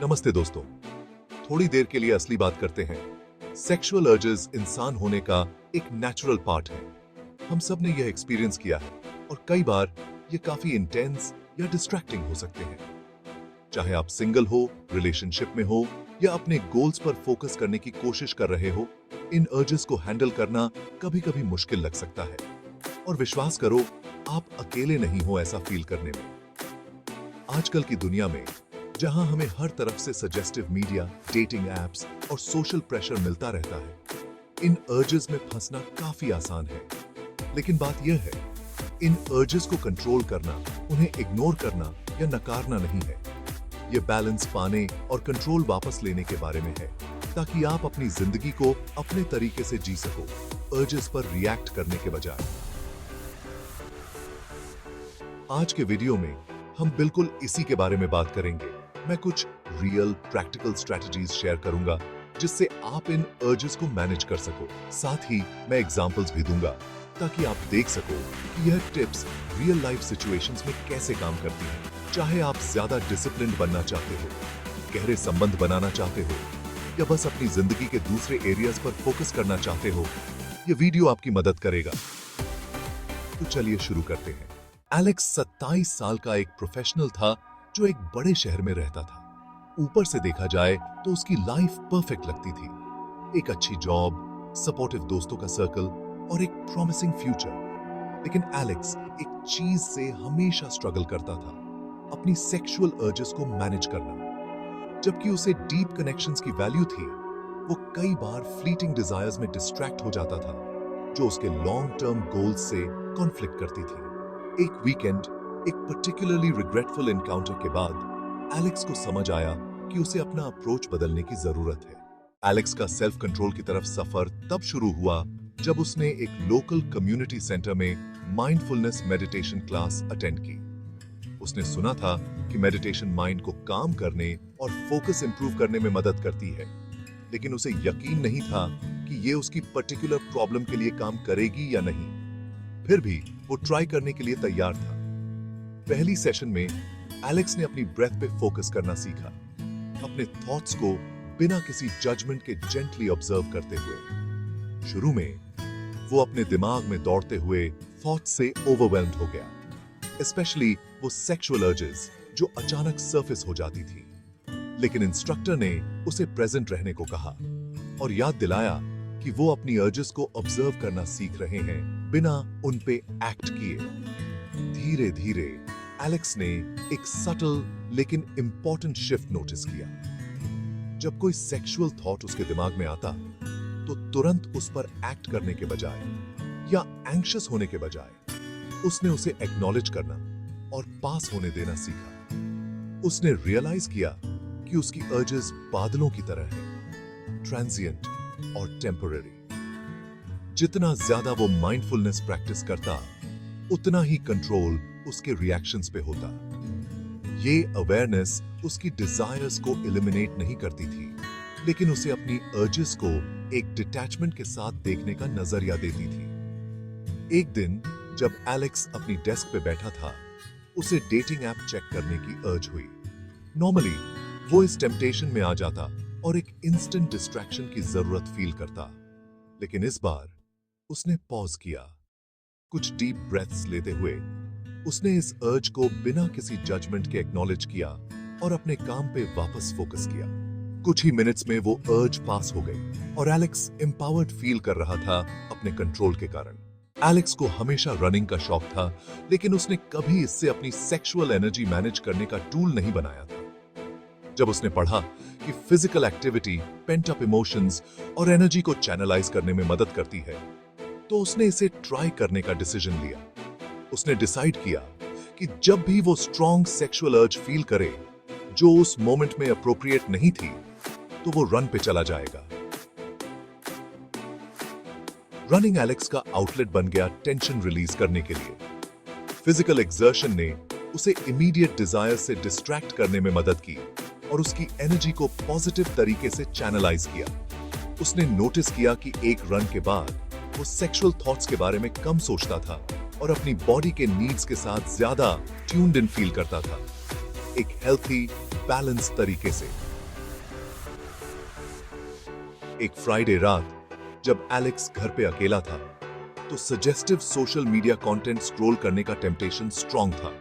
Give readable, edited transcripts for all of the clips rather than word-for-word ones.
नमस्ते दोस्तों, थोड़ी देर के लिए असली बात करते हैं। सेक्सुअल अर्जेस इंसान होने का एक नेचुरल पार्ट है। हम सब ने यह एक्सपीरियंस किया है और कई बार ये काफी इंटेंस या डिस्ट्रैक्टिंग हो सकते हैं। चाहे आप सिंगल हो, रिलेशनशिप में हो या अपने गोल्स पर फोकस करने की कोशिश कर रहे हो, इन अर्जेस को हैंडल करना कभी-कभी मुश्किल लग सकता है। और विश्वास करो, आप अकेले नहीं हो ऐसा फील करने में। आजकल की दुनिया में जहां हमें हर तरफ से सजेस्टिव मीडिया, डेटिंग एप्स और सोशल प्रेशर मिलता रहता है, इन अर्जेस में फंसना काफी आसान है। लेकिन बात यह है, इन अर्जेस को कंट्रोल करना, उन्हें इग्नोर करना या नकारना नहीं है। ये बैलेंस पाने और कंट्रोल वापस लेने के बारे में है, ताकि आप अपनी जिंदगी को अपने तरीके से जी सको, अर्जेस पर रिएक्ट करने के बजाय। आज के वीडियो में हम बिल्कुल इसी के बारे में बात करेंगे। मैं कुछ रियल प्रैक्टिकल स्ट्रेटजीज शेयर करूंगा जिससे आप इन अर्जेस को मैनेज कर सको। साथ ही मैं एग्जांपल्स भी दूंगा ताकि आप देख सको कि यह टिप्स रियल लाइफ सिचुएशंस में कैसे काम करती हैं। चाहे आप ज्यादा डिसिप्लिन्ड बनना चाहते हो, गहरे संबंध बनाना चाहते हो या बस अपनी जिंदगी के दूसरे एरियाज पर फोकस करना चाहते हो, यह वीडियो आपकी मदद करेगा। तो चलिए शुरू करते हैं। एलेक्स 27 साल का एक प्रोफेशनल था जो एक बड़े शहर में रहता था। ऊपर से देखा जाए तो उसकी लाइफ परफेक्ट लगती थी। एक अच्छी जॉब, सपोर्टिव दोस्तों का सर्कल और एक प्रॉमिसिंग फ्यूचर। लेकिन एलेक्स एक चीज से हमेशा स्ट्रगल करता था, अपनी सेक्सुअल अर्जेस को मैनेज करना। जबकि उसे डीप कनेक्शंस की वैल्यू थी, वो कई बार फ्लीटिंग डिजायर्स में डिस्ट्रैक्ट हो जाता था, जो उसके लॉन्ग टर्म गोल्स से कॉन्फ्लिक्ट करती थी। एक वीकेंड, एक पर्टिकुलरली रिग्रेटफुल एनकाउंटर के बाद एलेक्स को समझ आया कि उसे अपना अप्रोच बदलने की जरूरत है। एलेक्स का सेल्फ कंट्रोल की तरफ सफर तब शुरू हुआ जब उसने एक लोकल कम्युनिटी सेंटर में माइंडफुलनेस मेडिटेशन क्लास अटेंड की। उसने सुना था कि मेडिटेशन माइंड को काम करने और फोकस इंप्रूव करने में मदद करती है, लेकिन उसे यकीन नहीं था कि ये उसकी पर्टिकुलर प्रॉब्लम के लिए काम करेगी या नहीं। फिर भी वो ट्राई करने के लिए तैयार था। पहली सेशन में एलेक्स ने अपनी ब्रेथ पे फोकस करना सीखा, अपने थॉट्स को बिना किसी जजमेंट के जेंटली ऑब्जर्व करते हुए। शुरू में वो अपने दिमाग में दौड़ते हुए थॉट्स से ओवरवेल्म्ड हो गया, स्पेशली वो सेक्सुअल अर्जेस जो अचानक सरफेस हो जाती थी। लेकिन इंस्ट्रक्टर ने उसे प्रेजेंट रहने को कहा और याद दिलाया कि वो अपनी अर्जेस को ऑब्जर्व करना सीख रहे हैं, बिना उन पे एक्ट किए। धीरे धीरे एलेक्स ने एक सटल लेकिन इंपॉर्टेंट शिफ्ट नोटिस किया। जब कोई सेक्सुअल थॉट उसके दिमाग में आता, तो तुरंत उस पर एक्ट करने के बजाय या एंग्शियस होने के बजाय उसने उसे एक्नॉलेज करना और पास होने देना सीखा। उसने रियलाइज किया कि उसकी अर्जेस बादलों की तरह हैं, ट्रांजिएंट और टेम्पररी। जितना ज्यादा वो माइंडफुलनेस प्रैक्टिस करता, उतना ही कंट्रोल उसके रिएक्शंस पे होता। ये अवेयरनेस उसकी डिजायर्स को एलिमिनेट नहीं करती थी, लेकिन उसे अपनी अर्जेस को एक डिटैचमेंट के साथ देखने का नजरिया देती थी। एक दिन जब एलेक्स अपनी डेस्क पे बैठा था, उसे डेटिंग ऐप चेक करने की अर्ज हुई। नॉर्मली वो इस टेम्पटेशन में आ जाता और एक इंस्टेंट डिस्ट्रैक्शन की जरूरत फील करता, लेकिन इस बार उसने पॉज किया। कुछ डीप ब्रेथ्स लेते हुए उसने इस अर्ज को बिना किसी जजमेंट के एक्नॉलेज किया और अपने काम पे वापस फोकस किया। कुछ ही मिनट्स में वो अर्ज पास हो गई और एलेक्स एम्पावर्ड फील कर रहा था अपने कंट्रोल के कारण। एलेक्स को हमेशा रनिंग का शौक था, लेकिन उसने कभी इससे अपनी सेक्सुअल एनर्जी मैनेज करने का टूल नहीं बनाया था। जब उसने पढ़ा कि physical activity pent up emotions और एनर्जी को चैनलाइज करने में मदद करती है, तो उसने इसे ट्राई करने का डिसीजन लिया। उसने डिसाइड किया कि जब भी वो स्ट्रॉन्ग सेक्सुअल अर्ज फील करे जो उस मोमेंट में अप्रोप्रिएट नहीं थी, तो वो रन पे चला जाएगा। रनिंग एलेक्स का आउटलेट बन गया टेंशन रिलीज करने के लिए। फिजिकल एक्सर्शन ने उसे इमीडिएट डिजायर से डिस्ट्रैक्ट करने में मदद की और उसकी एनर्जी को पॉजिटिव तरीके से चैनलाइज किया। उसने नोटिस किया कि एक रन के बाद वो सेक्सुअल थॉट्स के बारे में कम सोचता था और अपनी बॉडी के नीड्स के साथ ज्यादा ट्यून्ड इन फील करता था, एक हेल्थी बैलेंस तरीके से। एक फ्राइडे रात जब एलेक्स घर पे अकेला था, तो suggestive social media content scroll करने का टेम्पटेशन स्ट्रॉन्ग था।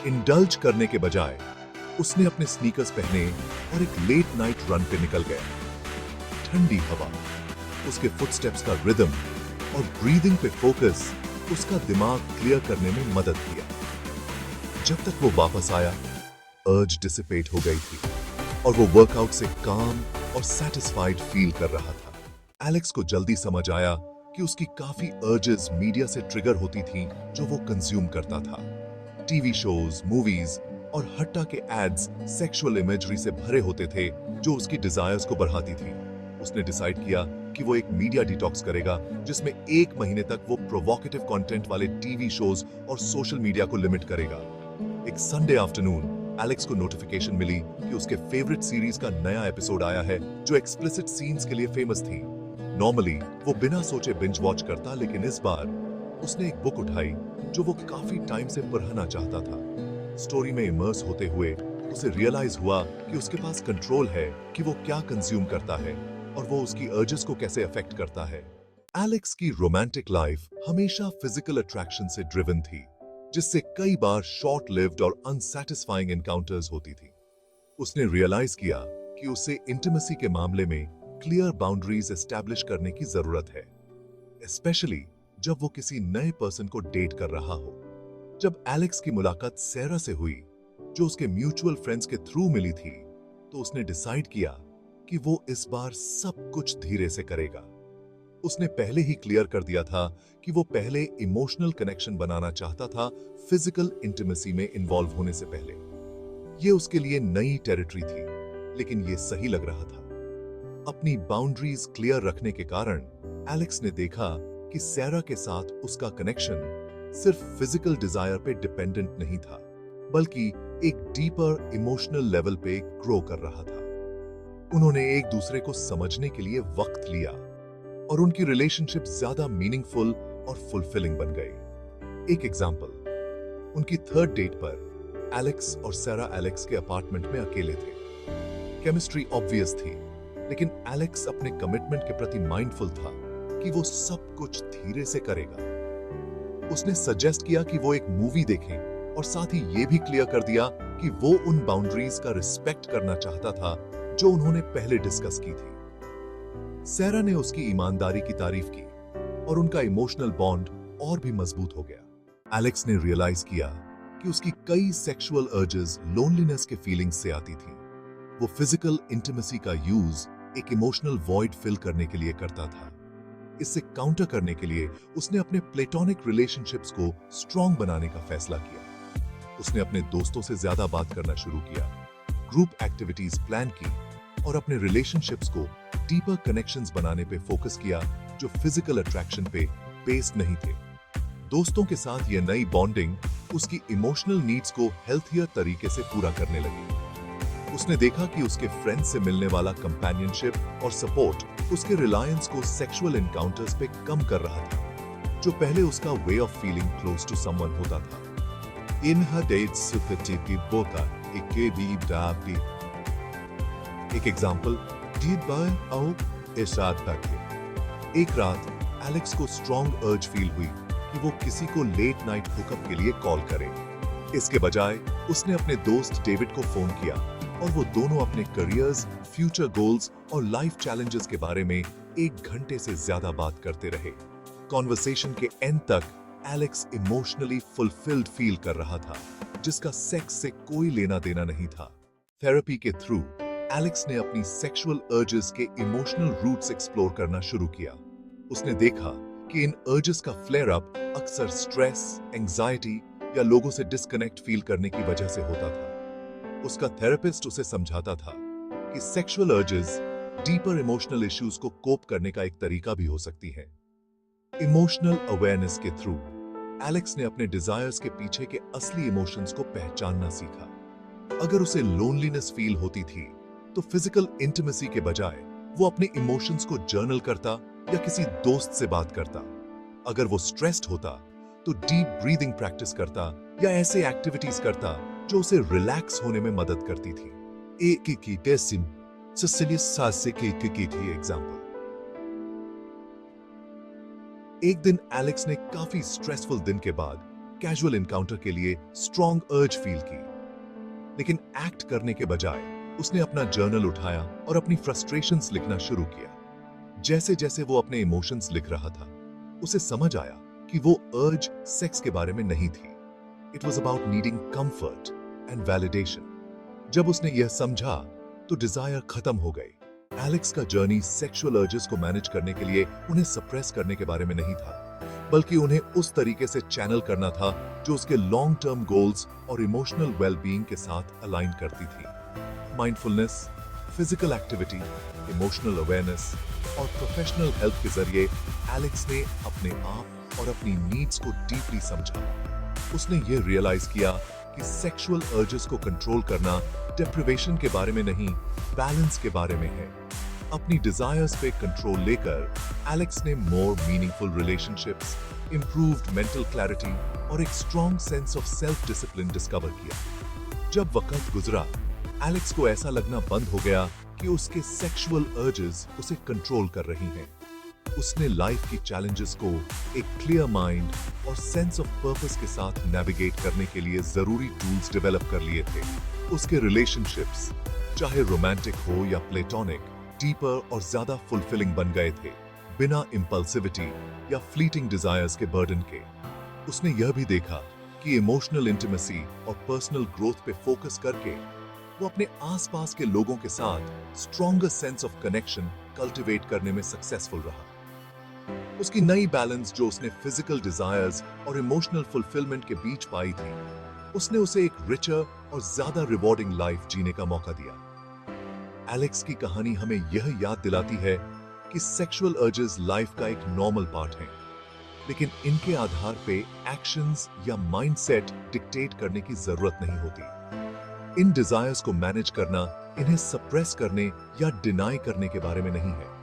इंडल्ज करने के बजाय उसने अपने स्नीकर्स पहने और एक लेट नाइट रन पे निकल गया। ठंडी हवा, उसके फुटस्टेप्स का रिदम और ब्रीदिंग पे फोकस उसका दिमाग क्लियर करने में मदद किया। जब तक वो वापस आया, अर्ज डिसिपेट हो गई थी और वो वर्कआउट से काम और सैटिस्फाइड फील कर रहा था। एलेक्स को जल्दी समझ आया कि उसकी काफी अर्जेस मीडिया से ट्रिगर होती थीं जो वो कंज्यूम करता था। टीवी शोज, मूवीज और हट्टा के एड्स सेक्सुअल इमेजरी से भरे होते थे जो उसकी डिजायर्स को बढ़ाती थी। उसने डिसाइड किया कि वो एक मीडिया डिटॉक्स करेगा जिसमें 1 महीने तक वो प्रोवोकेटिव कंटेंट वाले टीवी शोज और सोशल मीडिया को लिमिट करेगा। एक संडे आफ्टरनून एलेक्स को नोटिफिकेशन मिली कि उसके फेवरेट सीरीज का नया एपिसोड आया है जो एक्सप्लिसिट सीन्स के लिए फेमस थी। नॉर्मली वो बिना सोचे बिंज वॉच करता, लेकिन इस बार उसने एक बुक उठाई जो वो काफी टाइम से पढ़ना चाहता था। स्टोरी में इमर्स होते हुए उसे रियलाइज हुआ कि उसके पास कंट्रोल है कि वो क्या कंज्यूम करता है और वो उसकी अर्जेस को कैसे अफेक्ट करता है। एलेक्स की रोमांटिक लाइफ हमेशा फिजिकल अट्रैक्शन से ड्रिवन थी, जिससे कई बार शॉर्ट लिव्ड और अनसैटिस्फाइंग एनकाउंटर्स होती थी। उसने रियलाइज किया कि उसे इंटीमेसी के मामले में क्लियर बाउंड्रीज एस्टैब्लिश करने की जरूरत है, स्पेशली जब वो किसी नए पर्सन को डेट कर रहा हो। जब एलेक्स की मुलाकात सैरा से हुई, जो उसके म्यूचुअल फ्रेंड्स के थ्रू मिली थी, तो उसने डिसाइड किया कि वो इस बार सब कुछ धीरे से करेगा। उसने पहले ही क्लियर कर दिया था कि वो पहले इमोशनल कनेक्शन बनाना चाहता था फिजिकल इंटीमेसी में इन्वॉल्व होने से पहले। ये उसके लिए नई टेरिटरी थी, लेकिन ये सही लग रहा था। अपनी बाउंड्रीज क्लियर रखने के कारण एलेक्स ने देखा कि सैरा के साथ उसका कनेक्शन सिर्फ फिजिकल डिजायर पे डिपेंडेंट नहीं था, बल्कि एक डीपर इमोशनल लेवल पे ग्रो कर रहा था। उन्होंने एक दूसरे को समझने के लिए वक्त लिया और उनकी रिलेशनशिप ज्यादा मीनिंगफुल और फुलफिलिंग बन गई। एक एग्जांपल, उनकी थर्ड डेट पर एलेक्स और सैरा एलेक्स के अपार्टमेंट में अकेले थे। केमिस्ट्री ऑब्वियस थी, लेकिन एलेक्स अपने कमिटमेंट के प्रति माइंडफुल था कि वो सब कुछ धीरे से करेगा। उसने सजेस्ट किया कि वो एक मूवी देखें और साथ ही ये भी क्लियर कर दिया कि वो उन बाउंड्रीज का रिस्पेक्ट करना चाहता था जो उन्होंने पहले डिस्कस की थी। सैरा ने उसकी ईमानदारी की तारीफ की और उनका इमोशनल बॉन्ड और भी मजबूत हो गया। एलेक्स ने रियलाइज किया कि उसकी कई सेक्सुअल अर्जेस लोनलीनेस के फीलिंग्स से आती थी। वो फिजिकल इंटीमेसी का यूज एक इमोशनल वॉइड फिल करने के लिए करता था। इससे काउंटर करने के लिए उसने अपने प्लेटोनिक रिलेशनशिप्स को स्ट्रॉन्ग बनाने का फैसला किया। उसने अपने दोस्तों से ज्यादा बात करना शुरू किया, ग्रुप एक्टिविटीज प्लान की और अपने रिलेशनशिप्स को डीपर कनेक्शंस बनाने पे फोकस किया जो फिजिकल अट्रैक्शन पे बेस्ड नहीं थे। दोस्तों के साथ यह नई बॉन्डिंग उसकी इमोशनल नीड्स को हेल्थियर तरीके से पूरा करने लगी। उसने देखा कि उसके फ्रेंड्स से मिलने वाला कंपेनियनशिप और सपोर्ट उसके रिलायंस को सेक्सुअल एनकाउंटर्स पे कम कर रहा था, जो पहले उसका way of feeling close to someone होता था। In her dates सुपरचिटी बोका एक एग्जांपल डीड बाय आओ इरशाद तक। एक रात एलेक्स को स्ट्रॉन्ग अर्ज फील हुई कि वो किसी को लेट नाइट हुकअप के लिए कॉल करे। इसके बजाय उसने अपने दोस्त डेविड को फोन किया और वो दोनों अपने करियर्स, फ्यूचर गोल्स और लाइफ चैलेंजेस के बारे में 1 घंटे से ज्यादा बात करते रहे। कॉन्वर्सेशन के एंड तक एलेक्स इमोशनली फुलफिल्ड फील कर रहा था, जिसका सेक्स से कोई लेना देना नहीं था। थेरेपी के थ्रू एलेक्स ने अपनी सेक्सुअल अर्जेस के इमोशनल रूट्स एक्सप्लोर करना शुरू किया। उसने देखा कि इन अर्जेस का फ्लेयर अप अक्सर स्ट्रेस, एंजाइटी या लोगों से डिस्कनेक्ट फील करने की वजह से होता था। उसका थेरेपिस्ट उसे समझाता था कि sexual urges deeper emotional issues को कोप करने का एक तरीका भी हो सकती है। इमोशनल अवेयरनेस के थ्रू एलेक्स ने अपने डिजायर्स के पीछे के असली इमोशंस को पहचानना सीखा। अगर उसे लोनलीनेस फील होती थी, तो फिजिकल इंटीमेसी के बजाय वो अपने इमोशंस को जर्नल करता या किसी दोस्त से बात करता। अगर वो स्ट्रेस्ड होता, तो डीप ब्रीदिंग प्रैक्टिस करता या ऐसे एक्टिविटीज करता जो उसे रिलैक्स होने में मदद करती थी। एक की टेसिम Cecilia Saseki की एग्जाम्पल। एक दिन एलेक्स ने काफी स्ट्रेसफुल दिन के बाद कैजुअल इनकाउंटर के लिए स्ट्रॉन्ग अर्ज फील की, लेकिन एक्ट करने के बजाय उसने अपना जर्नल उठाया और अपनी फ्रस्ट्रेशंस लिखना शुरू किया। जैसे जैसे वो अपने इमोशंस लिख रहा था, उसे समझ आया कि वो अर्ज सेक्स के बारे में नहीं थी। It was about needing comfort and validation. जब उसने यह समझा तो डिजायर खत्म हो गई। एलेक्स का जर्नी सेक्सुअल अर्जेस को मैनेज करने के लिए उन्हें सप्रेस करने के बारे में नहीं था, बल्कि उन्हें उस तरीके से चैनल करना था जो उसके लॉन्ग टर्म गोल्स और इमोशनल वेलबीइंग के साथ अलाइन करती थी। Mindfulness, physical activity, emotional awareness और प्रोफेशनल हेल्प के जरिए एलेक्स ने अपने आप और अपनी नीड्स को डीपली समझा। उसने ये रियलाइज किया कि सेक्सुअल अर्जेस को कंट्रोल करना डिप्रिवेशन के बारे में नहीं, बैलेंस के बारे में है। अपनी डिजायर्स पे कंट्रोल लेकर एलेक्स ने more meaningful relationships, improved mental clarity और एक strong sense of self discipline discover किया। जब वक्त गुजरा, एलेक्स को ऐसा लगना बंद हो गया कि उसके सेक्सुअल अर्जेस उसे कंट्रोल कर रही हैं। उसने लाइफ की चैलेंजेस को एक क्लियर माइंड और सेंस ऑफ पर्पस के साथ नेविगेट करने के लिए जरूरी टूल्स डेवलप कर लिए थे। उसके रिलेशनशिप्स, चाहे रोमांटिक हो या प्लेटोनिक, डीपर और ज्यादा फुलफिलिंग बन गए थे, बिना इंपल्सिविटी या फ्लीटिंग डिजायर्स के बर्डन के। उसने यह भी देखा कि इमोशनल इंटीमेसी और पर्सनल ग्रोथ पे फोकस करके वो अपने आसपास के लोगों के साथ stronger sense of connection cultivate करने में सक्सेसफुल रहा। उसकी नई बैलेंस जो उसने फिजिकल डिजायर्स और इमोशनल फुलफिलमेंट के बीच पाई थी, उसने उसे एक रिचर और ज्यादा रिवॉर्डिंग लाइफ जीने का मौका दिया। एलेक्स की कहानी हमें यह याद दिलाती है कि सेक्सुअल अर्जेस लाइफ का एक नॉर्मल पार्ट है, लेकिन इनके आधार पे एक्शंस या माइंडसेट डिक्टेट करने की जरूरत नहीं होती। इन डिजायर्स को मैनेज करना इन्हें सप्रेस करने या डिनाई करने के बारे में नहीं है,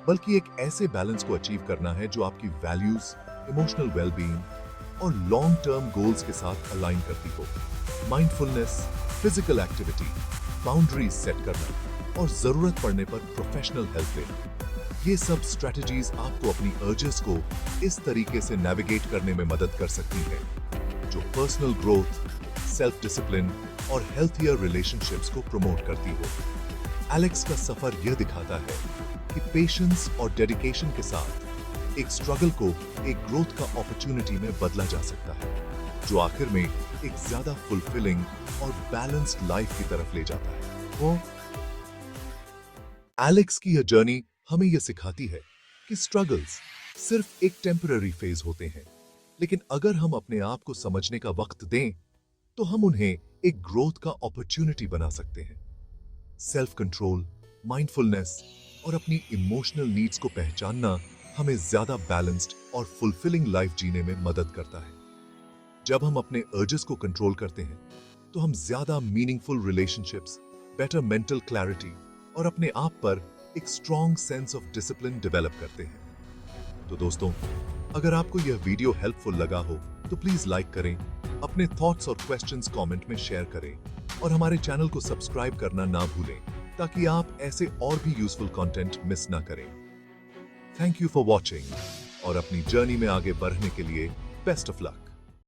बल्कि एक ऐसे बैलेंस को अचीव करना है जो आपकी वैल्यूज, इमोशनल वेलबीइंग और लॉन्ग टर्म गोल्स के साथ अलाइन करती हो। Mindfulness, physical activity, boundaries set करना और जरूरत पड़ने पर प्रोफेशनल हेल्प लेना, ये सब स्ट्रेटजीज आपको अपनी अर्जेस को इस तरीके से नेविगेट करने में मदद कर सकती हैं जो पर्सनल ग्रोथ, सेल्फ डिसिप्लिन और हेल्थियर रिलेशनशिप्स को प्रमोट करती हो। एलेक्स का सफर यह दिखाता है कि पेशेंस और डेडिकेशन के साथ एक स्ट्रगल को एक ग्रोथ का अपॉर्चुनिटी में बदला जा सकता है, जो आखिर में एक ज्यादा फुलफिलिंग और बैलेंस्ड लाइफ की तरफ ले जाता है। एलेक्स की यह जर्नी हमें यह सिखाती है कि स्ट्रगल्स सिर्फ एक टेम्पररी फेज होते हैं, लेकिन अगर हम अपने आप को समझने का वक्त दें तो हम उन्हें एक ग्रोथ का अपॉर्चुनिटी बना सकते हैं। सेल्फ कंट्रोल, माइंडफुलनेस और अपनी इमोशनल नीड्स को पहचानना हमें ज्यादा बैलेंस्ड और फुलफिलिंग लाइफ जीने में मदद करता है। जब हम अपने अर्जेस को कंट्रोल करते हैं तो हम ज्यादा meaningful relationships, better mental clarity और अपने आप पर एक strong sense of discipline develop करते हैं। तो दोस्तों, अगर आपको यह वीडियो हेल्पफुल लगा हो तो प्लीज लाइक करें, अपने थॉट्स और क्वेश्चंस कमेंट में शेयर करें और हमारे चैनल को सब्सक्राइब करना ना भूलें ताकि आप ऐसे और भी यूजफुल कंटेंट मिस ना करें। थैंक यू फॉर वॉचिंग और अपनी जर्नी में आगे बढ़ने के लिए बेस्ट ऑफ लक।